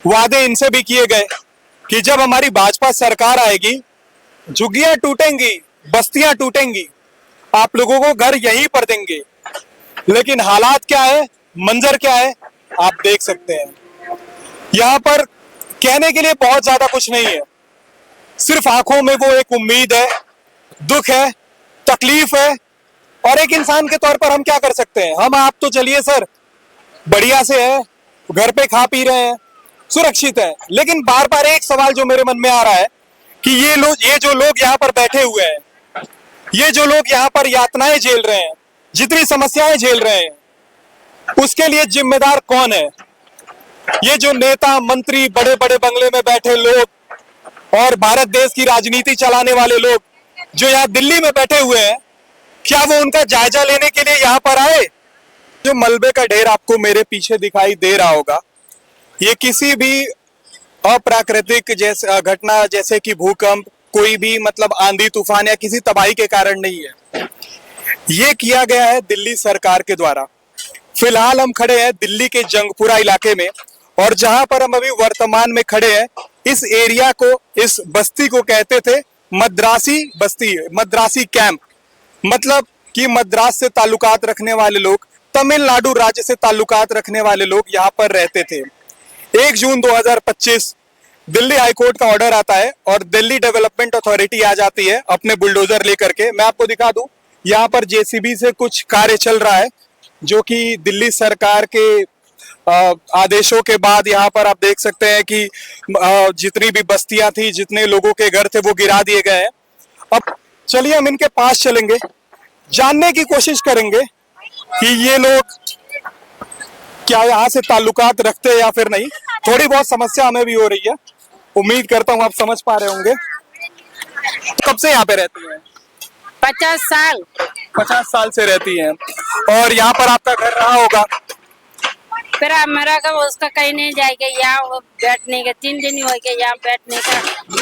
वादे इनसे भी किए गए कि जब हमारी भाजपा सरकार आएगी, झुग्गियां टूटेंगी, बस्तियां टूटेंगी, आप लोगों को घर यहीं पर देंगे। लेकिन हालात क्या है, मंजर क्या है, आप देख सकते हैं। यहाँ पर कहने के लिए बहुत ज्यादा कुछ नहीं है, सिर्फ आंखों में वो एक उम्मीद है, दुख है, तकलीफ है। और एक इंसान के तौर पर हम क्या कर सकते हैं? हम आप तो चलिए सर बढ़िया से है, घर पे खा पी रहे हैं, सुरक्षित है। लेकिन बार बार एक सवाल जो मेरे मन में आ रहा है कि ये जो लोग यहाँ पर बैठे हुए हैं, ये जो लोग यहाँ पर यातनाएं झेल रहे हैं, जितनी समस्याएं झेल रहे हैं, उसके लिए जिम्मेदार कौन है? ये जो नेता मंत्री, बड़े बड़े बंगले में बैठे लोग और भारत देश की राजनीति चलाने वाले लोग जो यहाँ दिल्ली में बैठे हुए हैं, क्या वो उनका जायजा लेने के लिए यहाँ पर आए? जो मलबे का ढेर आपको मेरे पीछे दिखाई दे रहा होगा, ये किसी भी अप्राकृतिक जैसे घटना जैसे कि भूकंप, कोई भी मतलब आंधी तूफान या किसी तबाही के कारण नहीं है। ये किया गया है दिल्ली सरकार के द्वारा। फिलहाल हम खड़े हैं दिल्ली के जंगपुरा इलाके में, और जहां पर हम अभी वर्तमान में खड़े हैं, इस एरिया को, इस बस्ती को कहते थे मद्रासी बस्ती, मद्रासी कैंप। मतलब कि मद्रास से ताल्लुकात रखने वाले लोग, तमिलनाडु राज्य से ताल्लुकात रखने वाले लोग यहाँ पर रहते थे। 1 जून 2025 दिल्ली हाईकोर्ट का ऑर्डर आता है और दिल्ली डेवलपमेंट अथॉरिटी आ जाती है अपने बुलडोजर लेकर के। मैं आपको दिखा दूं, यहाँ पर जेसीबी से कुछ कार्य चल रहा है, जो कि दिल्ली सरकार के आदेशों के बाद यहाँ पर आप देख सकते हैं कि जितनी भी बस्तियां थी, जितने लोगों के घर थे, वो गिरा दिए गए हैं। अब चलिए हम इनके पास चलेंगे, जानने की कोशिश करेंगे कि ये लोग क्या यहाँ से ताल्लुकात रखते हैं या फिर नहीं। थोड़ी बहुत समस्या हमें भी हो रही है, उम्मीद करता हूँ आप समझ पा रहे होंगे। कब से यहाँ पे रहती हैं? 50 साल। 50 साल से रहती हैं। और यहाँ पर आपका घर रहा होगा? फिर हमारा का उसका कहीं नहीं जाएगा, यहाँ बैठने का 3 दिन हो गए, यहाँ बैठने का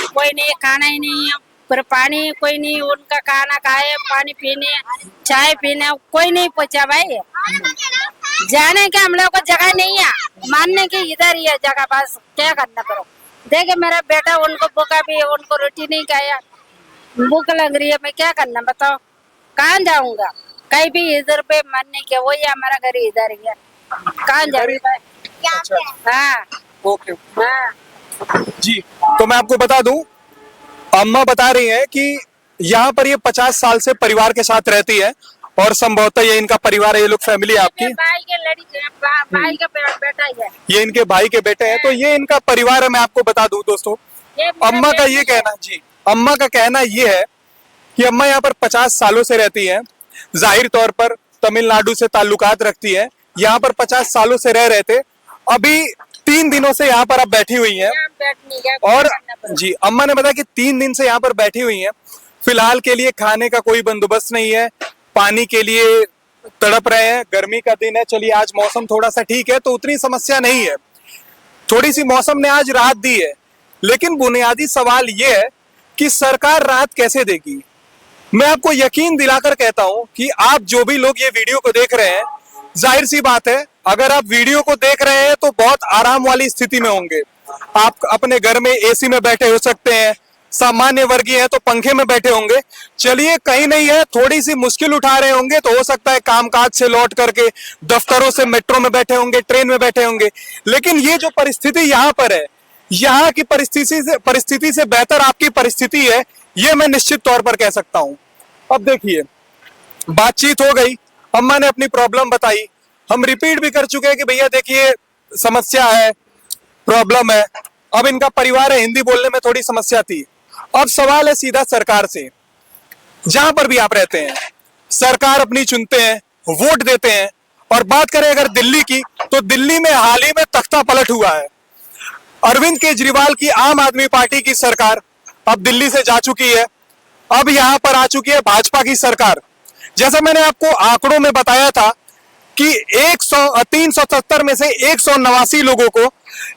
कोई नहीं, खाना ही नहीं है, फिर पानी कोई नहीं, उनका खाना खाए, पानी पीने, चाय पीने कोई नहीं पूछा भाई। जाने का हम लोग को जगह नहीं है, मानने की इधर ही है जगह, बस क्या करना करो। देखे मेरा बेटा, उनको भूखा भी है, उनको रोटी नहीं खाया, भूख लग रही है, मैं क्या करना बताओ, कहाँ जाऊंगा? कहीं भी इधर पे मानने के, वही हमारा घर इधर ही है, कहाँ जाऊंगा? हाँ ओके हाँ जी। तो मैं आपको बता दूं, अम्मा बता रही हैं कि यहाँ पर ये 50 साल से परिवार के साथ रहती है, और संभवतः ये इनका परिवार है, ये लोग फैमिली है आपकी? भाई के लड़की, भाई का बेटा ही है, ये इनके भाई के बेटे हैं, तो ये इनका परिवार है। मैं आपको बता दूं दोस्तों, अम्मा का ये कहना जी, अम्मा का कहना ये है कि अम्मा यहाँ पर 50 सालों से रहती हैं, जाहिर तौर पर तमिलनाडु से ताल्लुकात रखती है, यहाँ पर 50 सालों से रह रहे थे, अभी 3 दिनों से यहाँ पर अब बैठी हुई हैं। और जी, अम्मा ने बताया कि 3 दिन से यहाँ पर बैठी हुई हैं। फिलहाल के लिए खाने का कोई बंदोबस्त नहीं है, पानी के लिए तड़प रहे हैं। गर्मी का दिन है, चलिए आज मौसम थोड़ा सा ठीक है तो उतनी समस्या नहीं है, थोड़ी सी मौसम ने आज राहत दी है। लेकिन बुनियादी सवाल ये है कि सरकार राहत कैसे देगी? मैं आपको यकीन दिलाकर कहता हूं कि आप जो भी लोग ये वीडियो को देख रहे हैं, जाहिर सी बात है, अगर आप वीडियो को देख रहे हैं तो बहुत आराम वाली स्थिति में होंगे। आप अपने घर में एसी में बैठे हो सकते हैं, सामान्य वर्गीय है तो पंखे में बैठे होंगे। चलिए कहीं नहीं है, थोड़ी सी मुश्किल उठा रहे होंगे तो हो सकता है कामकाज से लौट करके दफ्तरों से मेट्रो में बैठे होंगे, ट्रेन में बैठे होंगे। लेकिन ये जो परिस्थिति यहाँ पर है, यहाँ की परिस्थिति से बेहतर आपकी परिस्थिति है, ये मैं निश्चित तौर पर कह सकता हूँ। अब देखिए, बातचीत हो गई, अम्मा ने अपनी प्रॉब्लम बताई, हम रिपीट भी कर चुके हैं कि भैया देखिए समस्या है, प्रॉब्लम है। अब इनका परिवार है, हिंदी बोलने में थोड़ी समस्या थी। अब सवाल है सीधा सरकार से, जहां पर भी आप रहते हैं, सरकार अपनी चुनते हैं, वोट देते हैं। और बात करें अगर दिल्ली की, तो दिल्ली में हाल ही में तख्ता पलट हुआ है। अरविंद केजरीवाल की आम आदमी पार्टी की सरकार अब दिल्ली से जा चुकी है, अब यहां पर आ चुकी है भाजपा की सरकार। जैसा मैंने आपको आंकड़ों में बताया था कि 370 में से 189 लोगों को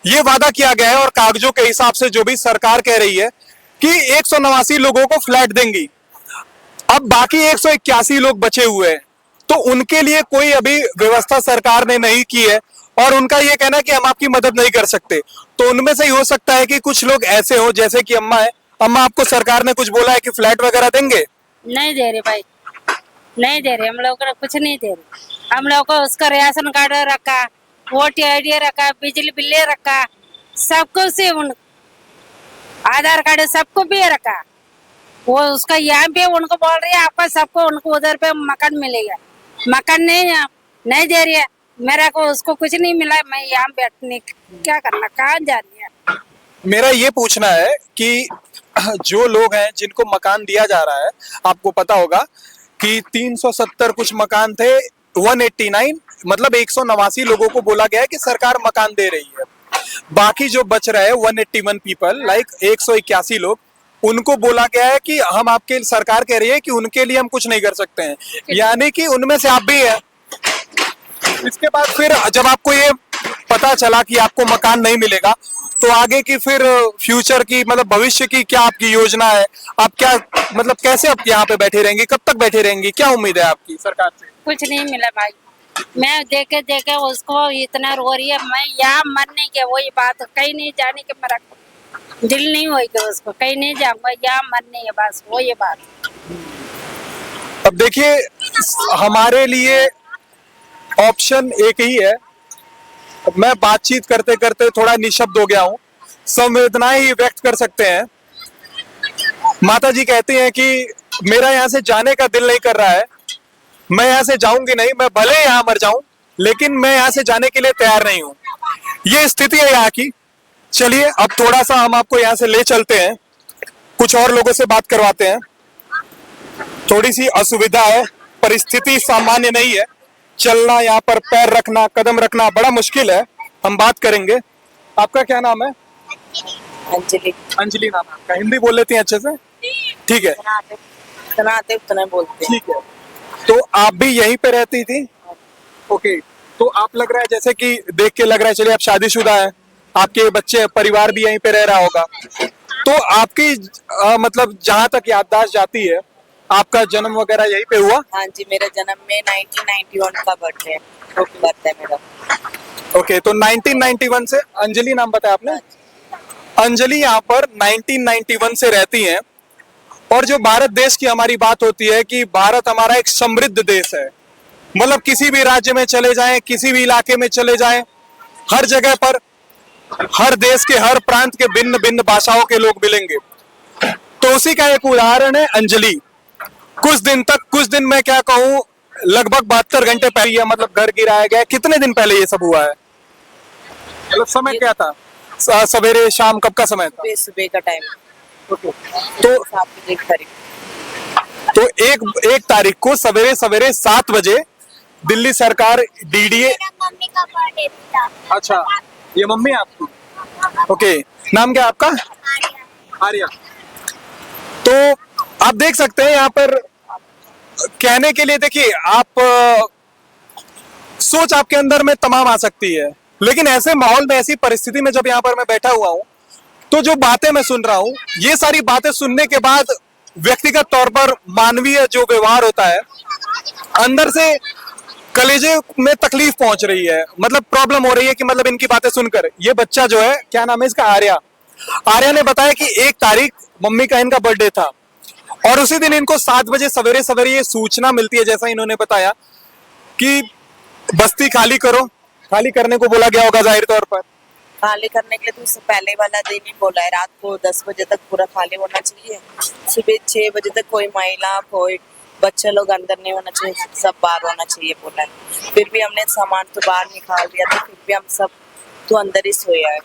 यह वादा किया गया है, और कागजों के हिसाब से जो भी सरकार कह रही है कि 189 लोगों को फ्लैट देंगी। अब बाकी 181 लोग बचे हुए हैं, तो उनके लिए कोई अभी व्यवस्था सरकार ने नहीं की है। और उनका ये कहना है कि हम आपकी मदद नहीं कर सकते। तो उनमें से ही हो सकता है कि कुछ लोग ऐसे हो जैसे कि अम्मा है। अम्मा, आपको सरकार ने कुछ बोला है कि फ्लैट वगैरह देंगे? नहीं दे रहे भाई, नहीं दे रहे, हम लोग को कुछ नहीं दे रहे। हम लोग को उसका राशन कार्ड रखा, वोटर आईडी रखा, बिजली बिल रखा, सबको से उन आधार कार्ड सबको भी रखा। वो उसका यहाँ पे उनको बोल रही है आपका सबको, उनको उधर पे मकान मिलेगा, मकान नहीं दे रही है। मेरा को उसको कुछ नहीं मिला, मैं यहाँ बैठने क्या करना, कहाँ जा रही है। मेरा ये पूछना है कि जो लोग हैं जिनको मकान दिया जा रहा है, आपको पता होगा कि 370 कुछ मकान थे, 189 मतलब 189 लोगों को बोला गया है कि सरकार मकान दे रही है। बाकी जो बच रहे हैं 181 पीपल लाइक 181 लोग, उनको बोला गया है कि हम आपके, सरकार कह रही है कि उनके लिए हम कुछ नहीं कर सकते हैं, यानी कि उनमें से आप भी है। इसके बाद फिर जब आपको ये पता चला कि आपको मकान नहीं मिलेगा, तो आगे की फिर फ्यूचर की मतलब भविष्य की क्या आपकी योजना है? आप क्या मतलब कैसे आप यहाँ पे बैठे रहेंगी, कब तक बैठे रहेंगी, क्या उम्मीद है आपकी सरकार से? कुछ नहीं मिला भाई, मैं देखे देखे उसको इतना रो रही है। मैं यहाँ मरने के वही बात, कहीं नहीं जाने के मेरा दिल नहीं होगा, उसको कहीं नहीं जाऊंगा, यहाँ मरने है बस, वो ये बात। अब देखिए, हमारे लिए ऑप्शन एक ही है। मैं बातचीत करते करते थोड़ा निशब्द हो गया हूँ, संवेदनाएं ही व्यक्त कर सकते हैं। माता जी कहती हैं कि मेरा यहाँ से जाने का दिल नहीं कर रहा है, मैं यहाँ से जाऊंगी नहीं, मैं भले यहाँ मर जाऊं लेकिन मैं यहाँ से जाने के लिए तैयार नहीं हूँ। ये स्थिति है यहाँ की। चलिए अब थोड़ा सा हम आपको यहाँ से ले चलते हैं, कुछ और लोगों से बात करवाते हैं। थोड़ी सी असुविधा है, परिस्थिति सामान्य नहीं है, चलना, यहाँ पर पैर रखना, कदम रखना बड़ा मुश्किल है। हम बात करेंगे। आपका क्या नाम है? अंजलि। अंजलि नाम है आपका। हिंदी बोल लेती हैं अच्छे से? ठीक है, उतना बोलते हैं। ठीक है। तो आप भी यहीं पे रहती थी? ओके। तो आप लग रहा है जैसे कि देख के लग रहा है, चलिए आप शादीशुदा हैं, आपके बच्चे परिवार भी यहीं पे रह रहा होगा, तो आपकी मतलब जहां तक याददाश्त जाती है, आपका जन्म वगैरह यहीं पे हुआ? हाँ जी, मेरा जन्म में 1991 का बर्थ है मेरा। ओके, तो 1991 से, अंजलि नाम बताया आपने? अंजलि यहाँ पर 1991 से रहती हैं। और जो भारत देश की हमारी बात होती है कि भारत हमारा एक समृद्ध देश है, मतलब किसी भी राज्य में चले जाएं, किसी भी इलाके में चले जाएं, हर जगह पर हर देश के हर प्रांत के भिन्न भिन्न भाषाओं के लोग मिलेंगे। तो उसी का एक उदाहरण है अंजलि। कुछ दिन मैं क्या कहूँ, लगभग 72 घंटे पहले ये मतलब घर गिराया गया। कितने दिन पहले ये सब हुआ है? मतलब समय क्या था? सवेरे शाम कब का समय था? सुबह का टाइम। तो 7 बजे करीब। तो एक तारीख को सवेरे सवेरे 7 बजे दिल्ली सरकार डीडीए। मम्मी का बर्थडे था। अच्छा, ये मम्मी है आपकी? ओके, नाम क्या है आपका? आर्या। तो आप देख सकते हैं यहाँ पर कहने के लिए, देखिए आप सोच आपके अंदर में तमाम आ सकती है, लेकिन ऐसे माहौल में, ऐसी परिस्थिति में जब यहाँ पर मैं बैठा हुआ हूँ, तो जो बातें मैं सुन रहा हूँ, ये सारी बातें सुनने के बाद व्यक्तिगत तौर पर मानवीय जो व्यवहार होता है, अंदर से कलेजे में तकलीफ पहुंच रही है, मतलब प्रॉब्लम हो रही है कि मतलब इनकी बातें सुनकर। ये बच्चा जो है, क्या नाम है इसका? आर्या। आर्या ने बताया कि 1 तारीख मम्मी का इनका बर्थडे था, और उसी दिन इनको 7 बजे सवेरे सवेरे ये सूचना मिलती है, जैसा इन्होंने बताया, कि बस्ती खाली करो। खाली करने को बोला गया होगा जाहिर तौर पर। खाली करने के लिए तो उससे पहले वाला दिन ही बोला है, रात को 10 बजे तक पूरा खाली होना चाहिए। सुबह 6 बजे तक कोई महिला, कोई बच्चे लोग अंदर नहीं होना चाहिए, सब बाहर होना चाहिए बोला है। फिर भी हमने सामान तो बाहर निकाल दिया था, फिर भी हम सब तो अंदर ही सोया है।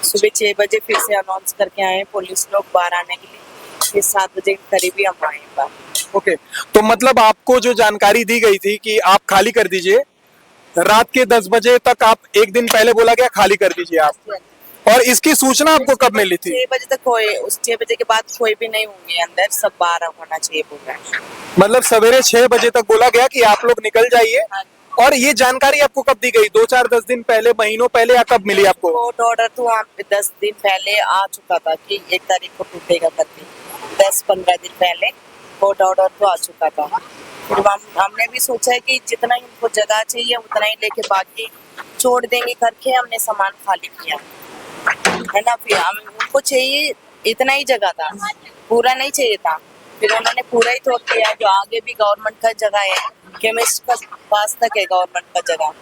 सुबह 6 बजे फिर से अनाउंस करके आए पुलिस लोग बाहर आने के लिए, फिर 7 बजे के करीब ही हम आए बाहर। ओके, तो मतलब आपको जो जानकारी दी गई थी कि आप खाली कर दीजिए, रात के 10 बजे तक आप, एक दिन पहले बोला गया खाली कर दीजिए आप, और इसकी सूचना आपको कब मिली थी? 6 बजे तक कोई, उस 6 बजे के बाद कोई भी नहीं होंगे अंदर, सब बाहर होना चाहिए बोल रहा है। मतलब सवेरे 6 बजे तक बोला गया कि आप लोग निकल जाइए। और ये जानकारी आपको कब दी गई? 2-4-10 दिन पहले, महीनों पहले, या कब मिली आपको? कोर्ट ऑर्डर तो वहाँ पे 10 दिन पहले आ चुका था कि 1 तारीख को टूटेगा करके। 10-15 दिन पहले कोर्ट ऑर्डर तो आ चुका था। फिर हमने भी सोचा है कि जितना ही उनको जगह चाहिए उतना ही लेके, बाकी छोड़ देंगे करके हमने सामान खाली किया है ना। फिर हम उनको चाहिए इतना ही जगह था, पूरा नहीं चाहिए था। फिर उन्होंने पूरा ही तोड़ दिया। जो आगे भी गवर्नमेंट का जगह है, केमिस्ट का पास तक है गवर्नमेंट का जगह,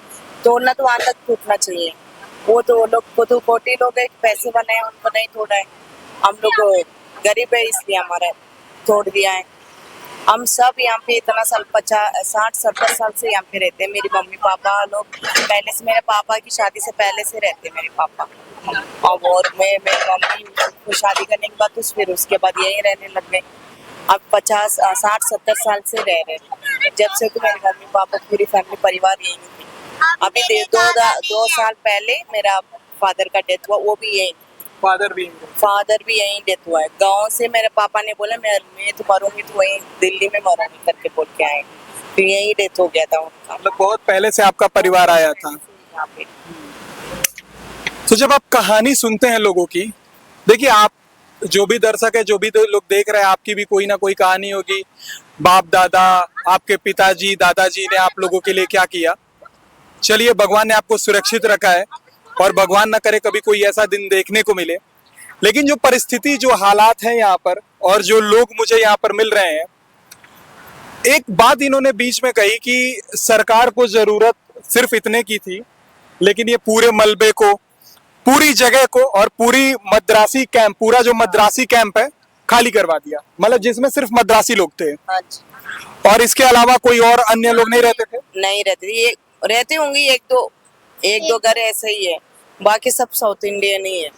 तोड़ना तो वहां तक टूटना चाहिए। वो तो लोग को तो कोटी लोग हैं, पैसे बनाए उनको नहीं तोड़ा है। हम लोग गरीब है इसलिए हमारा तोड़ दिया है। हम सब यहाँ पे इतना साल 50-60-70 साल से यहाँ पे रहते हैं। मेरी मम्मी पापा लोग पहले से, मेरे पापा की शादी से पहले से रहते हैं मेरे पापा। और मेरी मम्मी को शादी करने के बाद तो फिर उसके बाद यहीं रहने लग गए। अब 50-60-70 साल से रह रहे हैं। जब से तो मेरे मम्मी पापा पूरी फैमिली परिवार यहीं थी। अभी 2 साल पहले मेरा फादर का डेथ हुआ, वो भी यहीं, फादर भी यहीं डेथ हुआ है। गांव से मेरे पापा ने बोला मैं तो मरूंगी तो वहीं दिल्ली में मरूंगी करके बोल के आए। फिर यहीं डेथ हो गया था उनका। मतलब बहुत पहले से आपका परिवार आया था। यहाँ पे तो जब आप कहानी सुनते हैं लोगों की, देखिए आप जो भी दर्शक है, जो भी लोग देख रहे हैं, आपकी भी कोई ना कोई कहानी होगी। बाप दादा, आपके पिताजी, दादाजी ने आप लोगों के लिए क्या किया। चलिए, भगवान ने आपको सुरक्षित रखा है और भगवान ना करे कभी कोई ऐसा दिन देखने को मिले। लेकिन जो परिस्थिति, जो हालात हैं यहाँ पर, और जो लोग मुझे यहाँ पर मिल रहे हैं, एक बात इन्होंने बीच में कही कि सरकार को जरूरत सिर्फ इतने की थी, लेकिन ये पूरे मलबे को, पूरी जगह को और पूरी मद्रासी कैंप, पूरा जो मद्रासी कैंप है खाली करवा दिया। मतलब जिसमें सिर्फ मद्रासी लोग थे हाँ जी। और इसके अलावा कोई और अन्य लोग नहीं रहते थे। नहीं रहते थे, ये रहते होंगे एक दो घर ऐसे ही है, बाकी सब साउथ इंडियन ही है।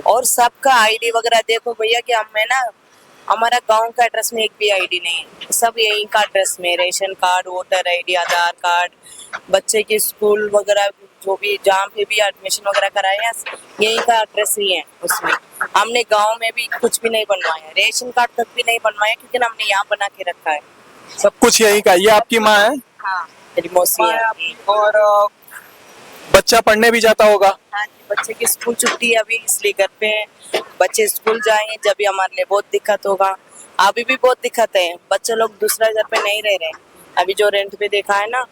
और सबका आईडी वगैरह देखो भैया कि हमें ना, हमारा गांव का एड्रेस में एक भी आईडी नहीं है। सब यहीं का एड्रेस में, रेशन कार्ड, वोटर आईडी, आधार कार्ड, बच्चे की स्कूल वगैरह जो भी जहाँ पे भी एडमिशन वगैरह कराए हैं, यहीं का एड्रेस ही है उसमें। हमने गांव में भी कुछ भी नहीं बनवाया, रेशन कार्ड तक भी नहीं बनवाया, क्योंकि हमने यहाँ बना के रखा है। सब कुछ यही का। ये आपकी माँ है? हाँ, मेरी मौसी है। और बच्चा पढ़ने भी जाता होगा? हाँ जी, बच्चे की स्कूल छुट्टी है अभी, इसलिए घर पे हैं। बच्चे स्कूल जाएंगे जब भी हमारे लिए बहुत दिक्कत होगा। अभी भी बहुत दिक्कत है, बच्चे लोग दूसरा घर पे नहीं रह रहे हैं। अभी जो रेंट पे देखा है ना,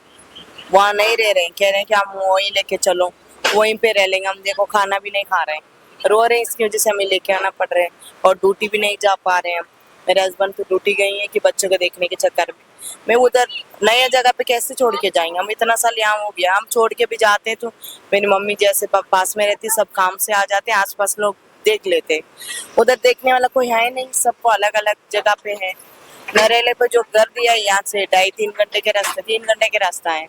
वहाँ नहीं रह रहे हैं। कह रहे हैं कि हम वहीं लेके चलो, वहीं पे रह लेंगे। हम देखो खाना भी नहीं खा रहे हैं, रो रहे हैं, इसकी वजह से हमें लेके आना पड़ रहा है। और ड्यूटी भी नहीं जा पा रहे हैं। मेरे हस्बैंड तो ड्यूटी गई है कि बच्चों को देखने के चक्कर में। मैं उधर नया जगह पे कैसे छोड़ के जाएंगे। हम इतना साल यहाँ हो गया, हम छोड़ के भी जाते हैं तो मेरी मम्मी जैसे पास में रहती, सब काम से आ जाते हैं, आसपास लोग देख लेते। उधर देखने वाला कोई है नहीं, सबको अलग अलग जगह पे है। नरेले पे जो घर दिया है, यहाँ से 2.5-3 घंटे के रास्ते, 3 घंटे के रास्ता है।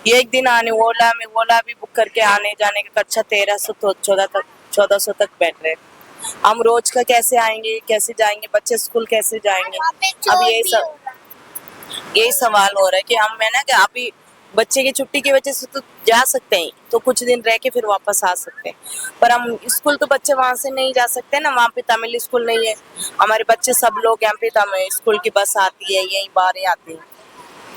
ये एक दिन आने ओला भी बुक करके आने जाने का खर्चा 1300 तो 1400 तक बैठ रहे। हम रोज का कैसे आएंगे, कैसे जाएंगे, बच्चे स्कूल कैसे जाएंगे। अब यही सवाल हो रहा है कि हम, है ना, कि अभी बच्चे की छुट्टी की वजह से तो जा सकते हैं, तो कुछ दिन रह के फिर वापस आ सकते हैं। पर हम स्कूल तो बच्चे वहां से नहीं जा सकते ना, वहाँ पे तमिल स्कूल नहीं है। हमारे बच्चे सब लोग यहाँ पे तमिल स्कूल की बस आती है, यही बाहर आती है,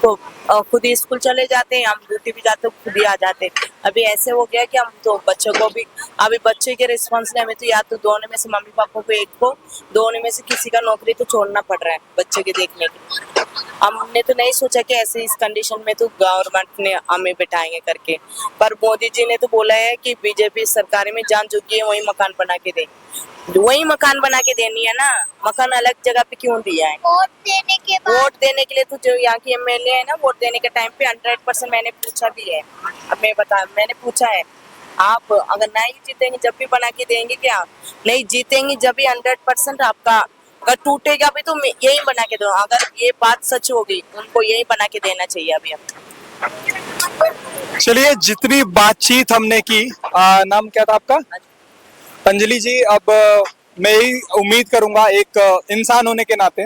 तो खुद ही स्कूल चले जाते हैं। हम ड्यूटी भी जाते, खुद ही आ जाते। अभी ऐसे हो गया कि हम तो बच्चों को भी, अभी बच्चे के रिस्पॉन्स ने, हमें तो या तो दोनों में से, मम्मी पापा को एक को, दोनों में से किसी का नौकरी तो छोड़ना पड़ रहा है बच्चे के देखने के। हमने तो नहीं सोचा कि ऐसे इस कंडीशन में तो गवर्नमेंट ने हमें बिठाएंगे करके। पर मोदी जी ने तो बोला है कि बीजेपी सरकार में जान चुकी है, वही मकान बना के दे, वही मकान बना के देनी है ना। मकान अलग जगह पे क्यों दिया है? वोट देने के बाद वोट देने के लिए तो जो यहाँ की एमएलए है ना, वोट देने के टाइम पे 100% मैंने पूछा भी है। अब मैंने पूछा है, आप अगर नहीं जीतेंगे जब भी बना के देंगे क्या? नहीं जीतेंगे जब भी 100% आपका, अगर टूटेगा भी तो यही बना के दो। अगर ये बात सच होगी, उनको यही बना के देना चाहिए अभी। चलिए, जितनी बातचीत हमने की, नाम क्या था आपका? अंजलि जी। अब मैं ही उम्मीद करूंगा, एक इंसान होने के नाते,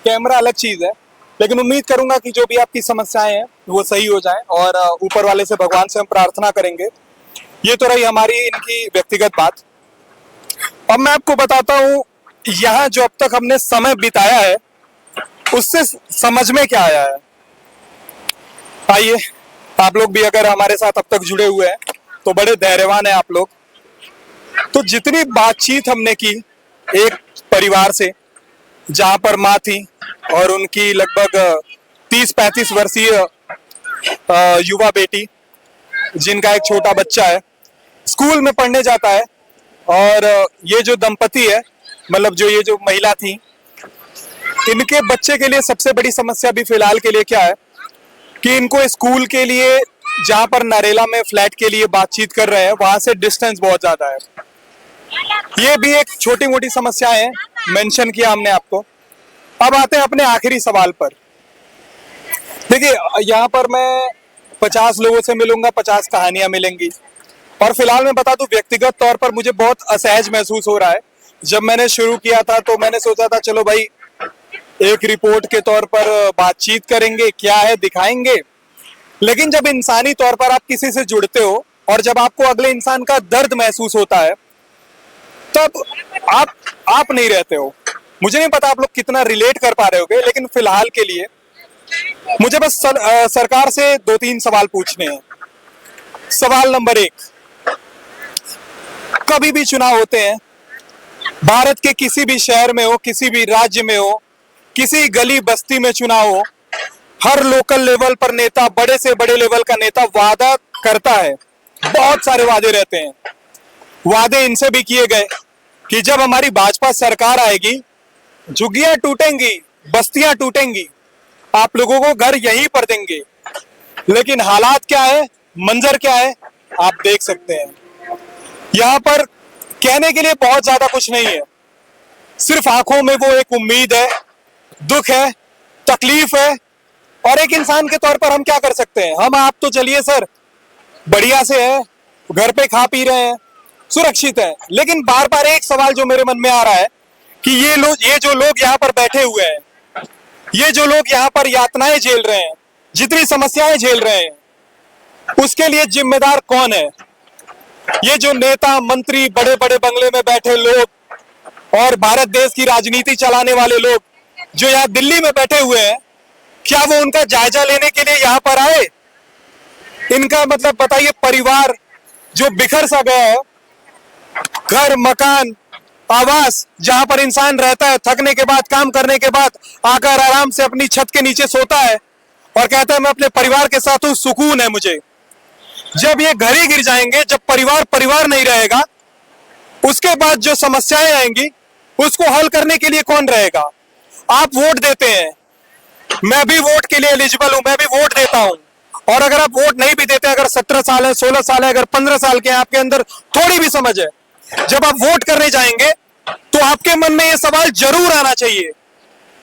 कैमरा अलग चीज है, लेकिन उम्मीद करूंगा कि जो भी आपकी समस्याएं हैं वो सही हो जाएं, और ऊपर वाले से, भगवान से हम प्रार्थना करेंगे। ये तो रही हमारी इनकी व्यक्तिगत बात। अब मैं आपको बताता हूँ, यहाँ जो अब तक हमने समय बिताया है, उससे समझ में क्या आया है। आइए, आप लोग भी अगर हमारे साथ अब तक जुड़े हुए हैं तो बड़े धैर्यवान हैं आप लोग। तो जितनी बातचीत हमने की एक परिवार से, जहां पर माँ थी और उनकी लगभग 30-35 वर्षीय युवा बेटी, जिनका एक छोटा बच्चा है, स्कूल में पढ़ने जाता है। और ये जो दंपति है, मतलब जो ये जो महिला थी, इनके बच्चे के लिए सबसे बड़ी समस्या भी फिलहाल के लिए क्या है कि इनको स्कूल के लिए, जहां पर नरेला में फ्लैट के लिए बातचीत कर रहे हैं, वहां से डिस्टेंस बहुत ज्यादा है। ये भी एक छोटी मोटी समस्याएं हैं, मेंशन किया हमने आपको। अब आते हैं अपने आखिरी सवाल पर। देखिए, यहाँ पर मैं 50 लोगों से मिलूंगा, 50 कहानियां मिलेंगी। और फिलहाल मैं बता दूं, व्यक्तिगत तौर पर मुझे बहुत असहज महसूस हो रहा है। जब मैंने शुरू किया था तो मैंने सोचा था चलो भाई एक रिपोर्ट के तौर पर बातचीत करेंगे, क्या है दिखाएंगे। लेकिन जब इंसानी तौर पर आप किसी से जुड़ते हो और जब आपको अगले इंसान का दर्द महसूस होता है, तब आप नहीं रहते हो। मुझे नहीं पता आप लोग कितना रिलेट कर पा रहे होगे, लेकिन फिलहाल के लिए मुझे बस सरकार से 2-3 सवाल पूछने हैं। सवाल नंबर 1, कभी भी चुनाव होते हैं, भारत के किसी भी शहर में हो, किसी भी राज्य में हो, किसी गली बस्ती में चुनाव हो, हर लोकल लेवल पर नेता, बड़े से बड़े लेवल का नेता वादा करता है। बहुत सारे वादे रहते हैं। वादे इनसे भी किए गए कि जब हमारी भाजपा सरकार आएगी, झुग्गियां टूटेंगी, बस्तियां टूटेंगी, आप लोगों को घर यहीं पर देंगे। लेकिन हालात क्या है, मंजर क्या है, आप देख सकते हैं। यहां पर कहने के लिए बहुत ज्यादा कुछ नहीं है, सिर्फ आंखों में वो एक उम्मीद है, दुख है, तकलीफ है। और एक इंसान के तौर पर हम क्या कर सकते हैं? हम आप तो चलिए सर बढ़िया से है, घर पे खा पी रहे हैं, सुरक्षित है। लेकिन बार बार एक सवाल जो मेरे मन में आ रहा है कि ये जो लोग यहाँ पर बैठे हुए हैं, ये जो लोग यहाँ पर यातनाएं झेल रहे हैं, जितनी समस्याएं झेल रहे हैं, उसके लिए जिम्मेदार कौन है? ये जो नेता मंत्री, बड़े बड़े बंगले में बैठे लोग और भारत देश की राजनीति चलाने वाले लोग जो यहाँ दिल्ली में बैठे हुए हैं, क्या वो उनका जायजा लेने के लिए यहाँ पर आए? इनका मतलब बताइए, परिवार जो बिखर सा गया है, घर, मकान, आवास, जहां पर इंसान रहता है, थकने के बाद, काम करने के बाद आकर आराम से अपनी छत के नीचे सोता है और कहता है मैं अपने परिवार के साथ हूं, सुकून है मुझे। जब ये घर ही गिर जाएंगे, जब परिवार नहीं रहेगा, उसके बाद जो समस्याएं आएंगी उसको हल करने के लिए कौन रहेगा? आप वोट देते हैं, मैं भी वोट के लिए एलिजिबल हूं, मैं भी वोट देता हूं। और अगर आप वोट नहीं भी देते, अगर 17 साल है, 16 साल है, अगर 15 साल के हैं, आपके अंदर थोड़ी भी समझ है, जब आप वोट करने जाएंगे तो आपके मन में यह सवाल जरूर आना चाहिए